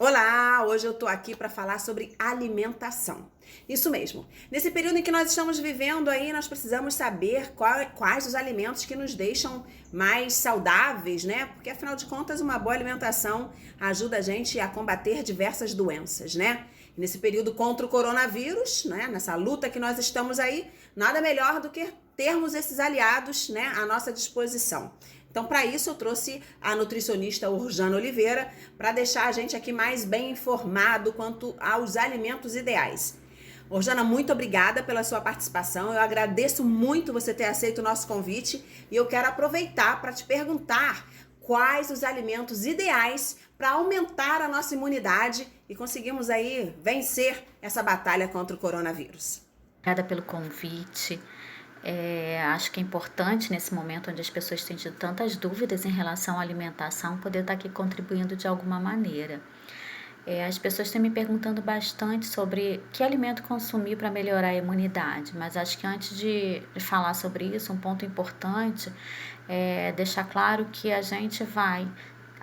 Olá, hoje eu tô aqui para falar sobre alimentação. Isso mesmo. Nesse período em que nós estamos vivendo aí, nós precisamos saber quais os alimentos que nos deixam mais saudáveis, né? Porque afinal de contas, uma boa alimentação ajuda a gente a combater diversas doenças, né? E nesse período contra o coronavírus, né? Nessa luta que nós estamos aí, nada melhor do que termos esses aliados, né, à nossa disposição. Então, para isso, eu trouxe a nutricionista Orjana Oliveira para deixar a gente aqui mais bem informado quanto aos alimentos ideais. Orjana, muito obrigada pela sua participação. Eu agradeço muito você ter aceito o nosso convite e eu quero aproveitar para te perguntar quais os alimentos ideais para aumentar a nossa imunidade e conseguirmos aí vencer essa batalha contra o coronavírus. Obrigada pelo convite. Acho que é importante nesse momento onde as pessoas têm tido tantas dúvidas em relação à alimentação, poder estar aqui contribuindo de alguma maneira. As pessoas têm me perguntando bastante sobre que alimento consumir para melhorar a imunidade, mas acho que antes de falar sobre isso, um ponto importante é deixar claro que a gente vai,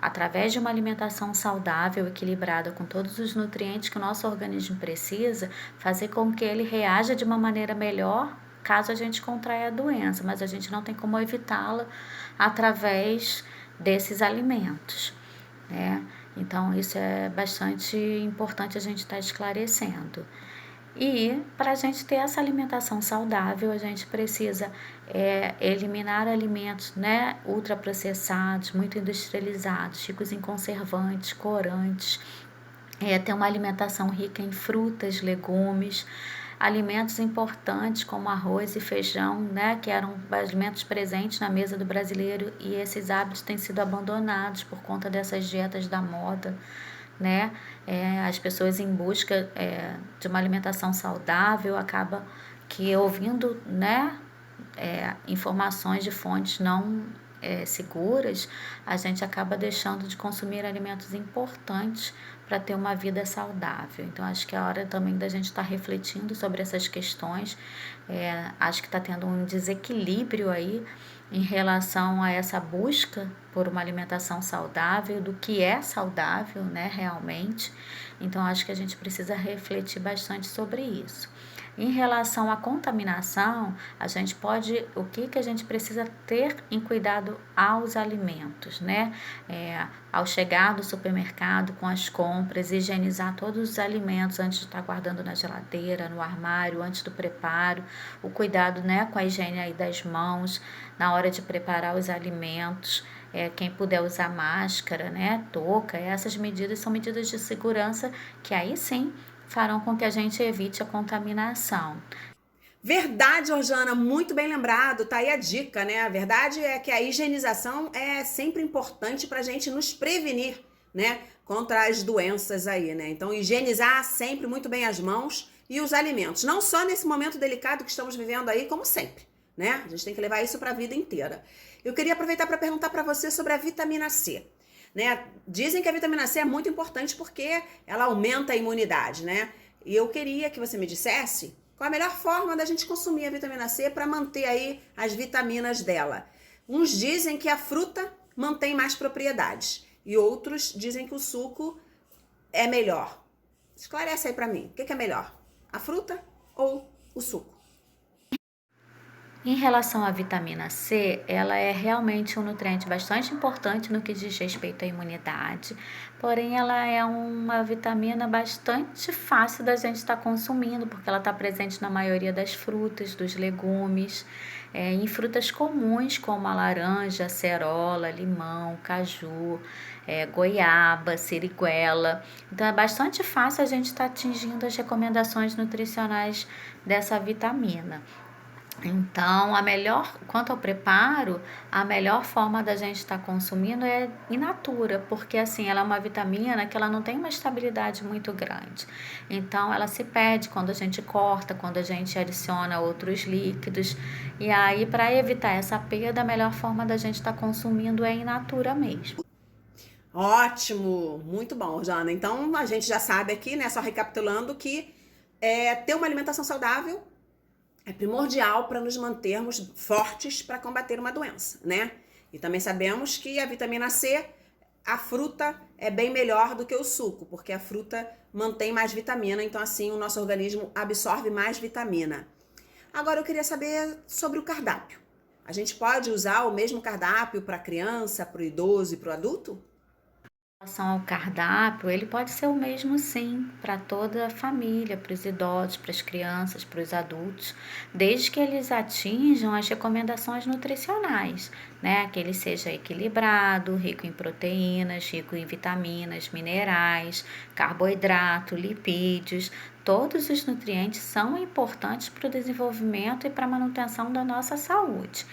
através de uma alimentação saudável, equilibrada, com todos os nutrientes que o nosso organismo precisa, fazer com que ele reaja de uma maneira melhor caso a gente contraia a doença, mas a gente não tem como evitá-la através desses alimentos, né? Então, isso é bastante importante a gente estar esclarecendo. E para a gente ter essa alimentação saudável, a gente precisa eliminar alimentos, né, ultraprocessados, muito industrializados, ricos em conservantes, corantes, ter uma alimentação rica em frutas, legumes, alimentos importantes como arroz e feijão, né, que eram alimentos presentes na mesa do brasileiro, e esses hábitos têm sido abandonados por conta dessas dietas da moda, né? As pessoas em busca de uma alimentação saudável acaba que ouvindo, né, informações de fontes não seguras, a gente acaba deixando de consumir alimentos importantes para ter uma vida saudável. Então, acho que é a hora também da gente estar refletindo sobre essas questões. Acho que está tendo um desequilíbrio aí em relação a essa busca por uma alimentação saudável, do que é saudável, né, realmente. Então, acho que a gente precisa refletir bastante sobre isso. Em relação à contaminação, o que a gente precisa ter em cuidado aos alimentos, né? Ao chegar do supermercado com as compras, higienizar todos os alimentos antes de estar guardando na geladeira, no armário, antes do preparo, o cuidado, né, com a higiene aí das mãos, na hora de preparar os alimentos, quem puder usar máscara, né, touca, essas medidas são medidas de segurança que aí sim farão com que a gente evite a contaminação. Verdade, Orjana, muito bem lembrado, tá aí a dica, né? A verdade é que a higienização é sempre importante para a gente nos prevenir, né, contra as doenças aí, né? Então, higienizar sempre muito bem as mãos e os alimentos, não só nesse momento delicado que estamos vivendo aí, como sempre, né? A gente tem que levar isso para a vida inteira. Eu queria aproveitar para perguntar para você sobre a vitamina C. Né? Dizem que a vitamina C é muito importante porque ela aumenta a imunidade, né? E eu queria que você me dissesse qual a melhor forma da gente consumir a vitamina C para manter aí as vitaminas dela. Uns dizem que a fruta mantém mais propriedades e outros dizem que o suco é melhor. Esclarece aí para mim, o que é melhor? A fruta ou o suco? Em relação à vitamina C, ela é realmente um nutriente bastante importante no que diz respeito à imunidade, porém ela é uma vitamina bastante fácil da gente estar consumindo, porque ela está presente na maioria das frutas, dos legumes, em frutas comuns como a laranja, acerola, limão, caju, goiaba, siriguela. Então é bastante fácil a gente estar atingindo as recomendações nutricionais dessa vitamina. Então, quanto ao preparo, a melhor forma da gente estar consumindo é in natura, porque assim, ela é uma vitamina que ela não tem uma estabilidade muito grande. Então, ela se perde quando a gente corta, quando a gente adiciona outros líquidos. E aí, para evitar essa perda, a melhor forma da gente estar consumindo é in natura mesmo. Ótimo, muito bom, Jana. Então, a gente já sabe aqui, né, só recapitulando, que ter uma alimentação saudável é primordial para nos mantermos fortes para combater uma doença, né? E também sabemos que a vitamina C a fruta é bem melhor do que o suco, porque a fruta mantém mais vitamina, então assim o nosso organismo absorve mais vitamina. Agora eu queria saber sobre o cardápio. A gente pode usar o mesmo cardápio para a criança, para o idoso e para o adulto? Relação ao cardápio, ele pode ser o mesmo sim, para toda a família, para os idosos, para as crianças, para os adultos, desde que eles atinjam as recomendações nutricionais, né? Que ele seja equilibrado, rico em proteínas, rico em vitaminas, minerais, carboidrato, lipídios. Todos os nutrientes são importantes para o desenvolvimento e para a manutenção da nossa saúde,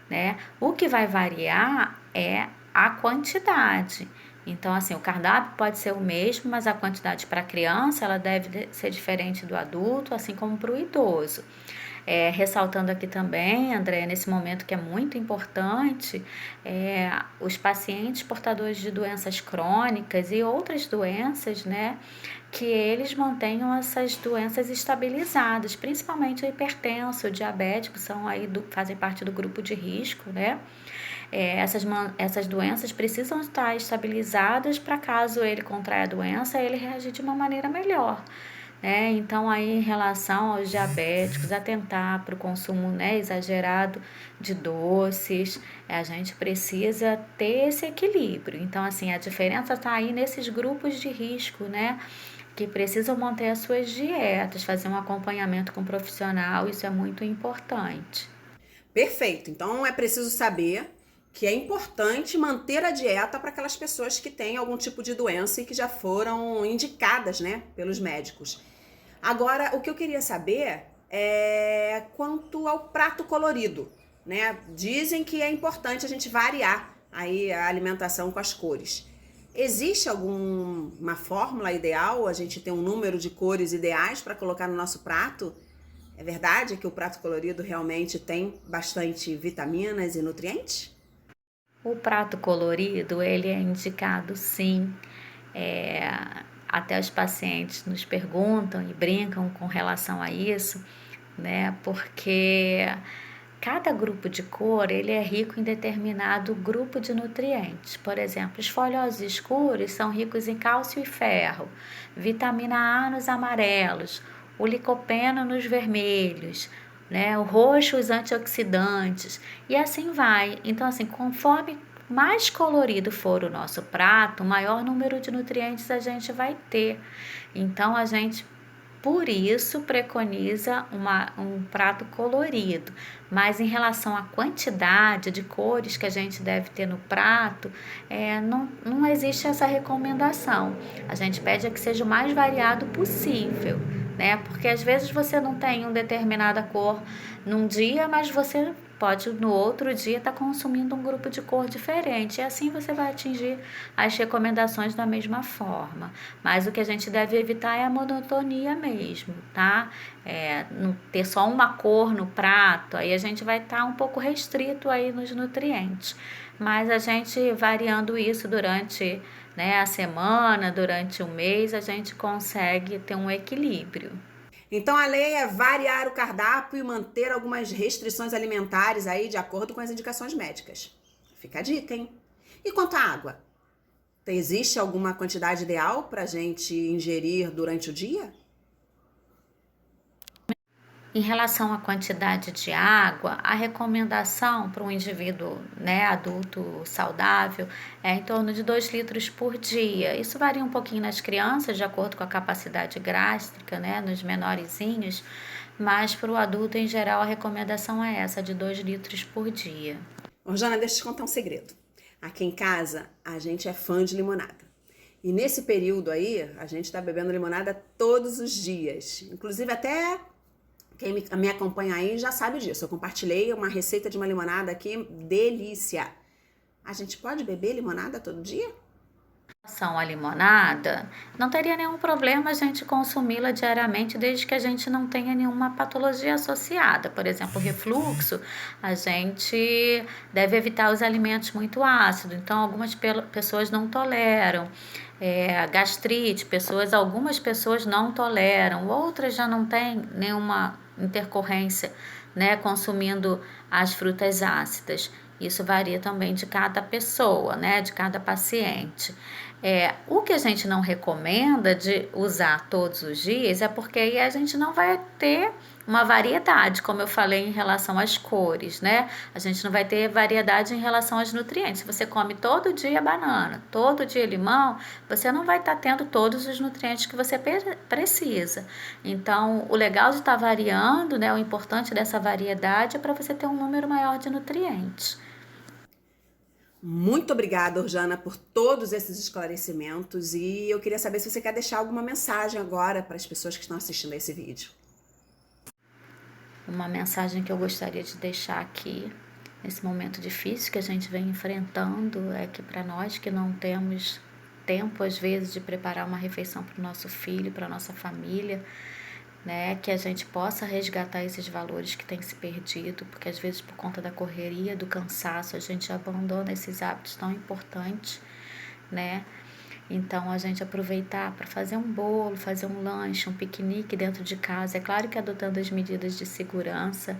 né? O que vai variar é a quantidade. Então, assim, o cardápio pode ser o mesmo, mas a quantidade para a criança ela deve ser diferente do adulto, assim como para o idoso. Ressaltando aqui também, André, nesse momento que é muito importante, os pacientes portadores de doenças crônicas e outras doenças, né, que eles mantenham essas doenças estabilizadas, principalmente o hipertenso, o diabético, fazem parte do grupo de risco, né? Essas doenças precisam estar estabilizadas para caso ele contraia a doença, ele reagir de uma maneira melhor. Então, aí, em relação aos diabéticos, atentar para o consumo, né, exagerado de doces, a gente precisa ter esse equilíbrio. Então, assim, a diferença está aí nesses grupos de risco, né, que precisam manter as suas dietas, fazer um acompanhamento com um profissional, isso é muito importante. Perfeito. Então é preciso saber que é importante manter a dieta para aquelas pessoas que têm algum tipo de doença e que já foram indicadas, né, pelos médicos. Agora, o que eu queria saber é quanto ao prato colorido, né? Dizem que é importante a gente variar aí a alimentação com as cores. Existe alguma fórmula ideal? A gente tem um número de cores ideais para colocar no nosso prato? É verdade que o prato colorido realmente tem bastante vitaminas e nutrientes? O prato colorido, ele é indicado sim. É, Até os pacientes nos perguntam e brincam com relação a isso, né? Porque cada grupo de cor, ele é rico em determinado grupo de nutrientes. Por exemplo, os folhosos escuros são ricos em cálcio e ferro, vitamina A nos amarelos, o licopeno nos vermelhos, né? O roxo, os antioxidantes, e assim vai. Então, assim, conforme mais colorido for o nosso prato, maior número de nutrientes a gente vai ter. Então, a gente por isso preconiza um prato colorido, mas em relação à quantidade de cores que a gente deve ter no prato, não existe essa recomendação. A gente pede é que seja o mais variado possível, né? Porque às vezes você não tem uma determinada cor num dia, mas você pode no outro dia estar consumindo um grupo de cor diferente, e assim você vai atingir as recomendações da mesma forma. Mas o que a gente deve evitar é a monotonia mesmo, tá? Não ter só uma cor no prato, aí a gente vai estar um pouco restrito aí nos nutrientes. Mas a gente variando isso durante, né, a semana, durante o mês, a gente consegue ter um equilíbrio. Então a lei é variar o cardápio e manter algumas restrições alimentares aí de acordo com as indicações médicas. Fica a dica, hein? E quanto à água? Existe alguma quantidade ideal para a gente ingerir durante o dia? Em relação à quantidade de água, a recomendação para um indivíduo, né, adulto saudável é em torno de 2 litros por dia. Isso varia um pouquinho nas crianças, de acordo com a capacidade gástrica, né, nos menorzinhos, mas para o adulto em geral a recomendação é essa, de 2 litros por dia. Ô, Jana, deixa eu te contar um segredo. Aqui em casa, a gente é fã de limonada. E nesse período aí, a gente tá bebendo limonada todos os dias. Inclusive, até quem me acompanha aí já sabe disso. Eu compartilhei uma receita de uma limonada aqui, delícia. A gente pode beber limonada todo dia? Em relação à limonada, não teria nenhum problema a gente consumi-la diariamente, desde que a gente não tenha nenhuma patologia associada. Por exemplo, refluxo, a gente deve evitar os alimentos muito ácidos, então algumas pessoas não toleram. Gastrite, algumas pessoas não toleram, outras já não têm nenhuma intercorrência, né, consumindo as frutas ácidas. Isso varia também de cada pessoa, né? De cada paciente. O que a gente não recomenda de usar todos os dias é porque aí a gente não vai ter uma variedade, como eu falei em relação às cores, né? A gente não vai ter variedade em relação aos nutrientes. Se você come todo dia banana, todo dia limão, você não vai estar tendo todos os nutrientes que você precisa. Então, o legal de estar variando, né? O importante dessa variedade é para você ter um número maior de nutrientes. Muito obrigada, Orjana, por todos esses esclarecimentos, e eu queria saber se você quer deixar alguma mensagem agora para as pessoas que estão assistindo a esse vídeo. Uma mensagem que eu gostaria de deixar aqui, nesse momento difícil que a gente vem enfrentando, é que para nós que não temos tempo, às vezes, de preparar uma refeição para o nosso filho, para a nossa família, né, que a gente possa resgatar esses valores que têm se perdido, porque às vezes por conta da correria, do cansaço, a gente abandona esses hábitos tão importantes, né? Então a gente aproveitar para fazer um bolo, fazer um lanche, um piquenique dentro de casa, é claro que adotando as medidas de segurança,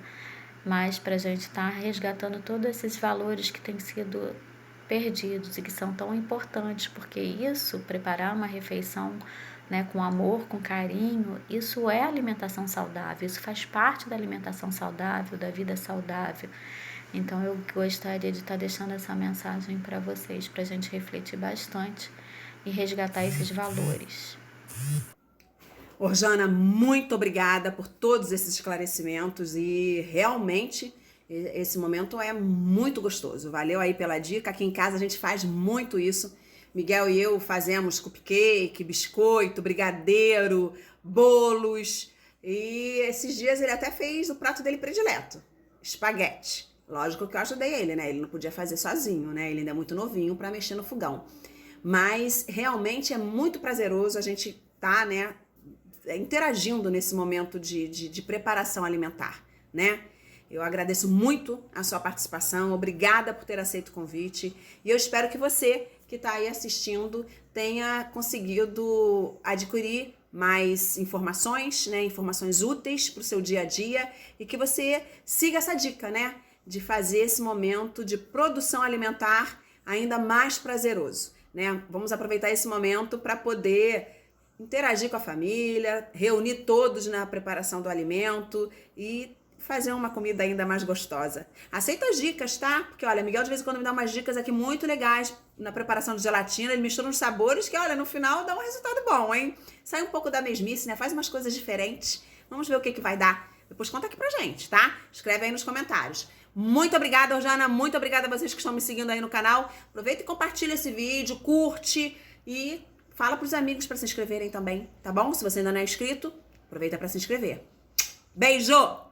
mas para a gente estar resgatando todos esses valores que têm sido perdidos e que são tão importantes, porque isso, preparar uma refeição, né, com amor, com carinho, isso é alimentação saudável, isso faz parte da alimentação saudável, da vida saudável. Então eu gostaria de estar deixando essa mensagem para vocês, para a gente refletir bastante e resgatar esses valores. Orjana, muito obrigada por todos esses esclarecimentos, e realmente esse momento é muito gostoso. Valeu aí pela dica. Aqui em casa a gente faz muito isso. Miguel e eu fazemos cupcake, biscoito, brigadeiro, bolos. E esses dias ele até fez o prato dele predileto, espaguete. Lógico que eu ajudei ele, né? Ele não podia fazer sozinho, né? Ele ainda é muito novinho para mexer no fogão. Mas realmente é muito prazeroso a gente tá, né, interagindo nesse momento de preparação alimentar, né? Eu agradeço muito a sua participação, obrigada por ter aceito o convite, e eu espero que você que está aí assistindo tenha conseguido adquirir mais informações, né, informações úteis para o seu dia a dia, e que você siga essa dica, né, de fazer esse momento de produção alimentar ainda mais prazeroso, né? Vamos aproveitar esse momento para poder interagir com a família, reunir todos na preparação do alimento e fazer uma comida ainda mais gostosa. Aceito as dicas, tá? Porque, olha, Miguel de vez em quando me dá umas dicas aqui muito legais na preparação de gelatina. Ele mistura uns sabores que, olha, no final dá um resultado bom, hein? Sai um pouco da mesmice, né? Faz umas coisas diferentes. Vamos ver o que vai dar. Depois conta aqui pra gente, tá? Escreve aí nos comentários. Muito obrigada, Orjana. Muito obrigada a vocês que estão me seguindo aí no canal. Aproveita e compartilha esse vídeo, curte e fala pros amigos para se inscreverem também, tá bom? Se você ainda não é inscrito, aproveita para se inscrever. Beijo!